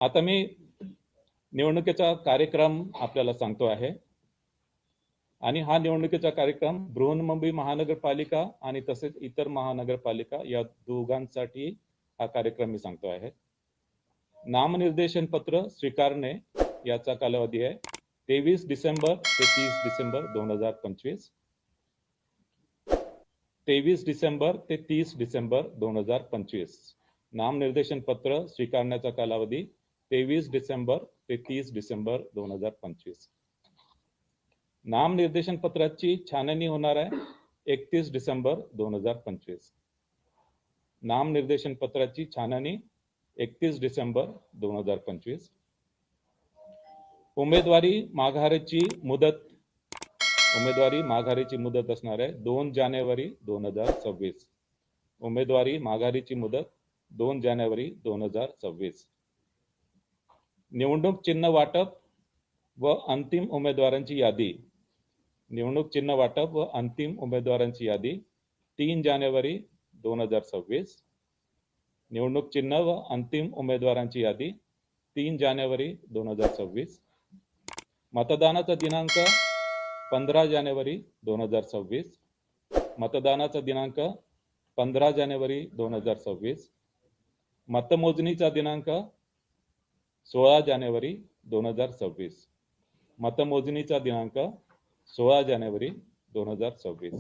आता मी निवडणुकीचा कार्यक्रम आपल्याला सांगतो आहे आणि हा निवडणुकीचा कार्यक्रम बृहन्मुंबई महानगरपालिका आणि तसेच इतर महानगरपालिका या दोघांसाठी हा कार्यक्रम मी सांगतो आहे. नामनिर्देशन पत्र स्वीकारणे याचा कालावधी आहे 23 डिसेंबर ते 30 डिसेंबर 2025. 23 डिसेंबर ते 30 डिसेंबर 2025. नामनिर्देशन पत्र स्वीकारण्याचा कालावधी 23 डिसेंबर ते 30 डिसेंबर 2025. नामनिर्देशन पत्राची छाननी होणार आहे 31 डिसेंबर 2025. नामनिर्देशन पत्राची छाननी 31 डिसेंबर 2025. उमेदवारी माघारीची मुदत असणार आहे 2 जानेवारी 2026. उमेदवारी माघारीची मुदत 2 जानेवारी 2026. निवडणूक चिन्ह वाटप व अंतिम उमेदवारांची यादी. निवडणूक चिन्ह वाटप व अंतिम उमेदवारांची यादी 3 जानेवारी 2026. निवडणूक चिन्ह व अंतिम उमेदवारांची यादी 3 जानेवारी 2026. मतदानाचा दिनांक 15 जानेवारी 2026. मतदानाचा दिनांक 15 जानेवारी 2026. मतमोजणीचा दिनांक 16 जानेवारी 2026. मतमोजणीचा दिनांक 16 जानेवारी 2026.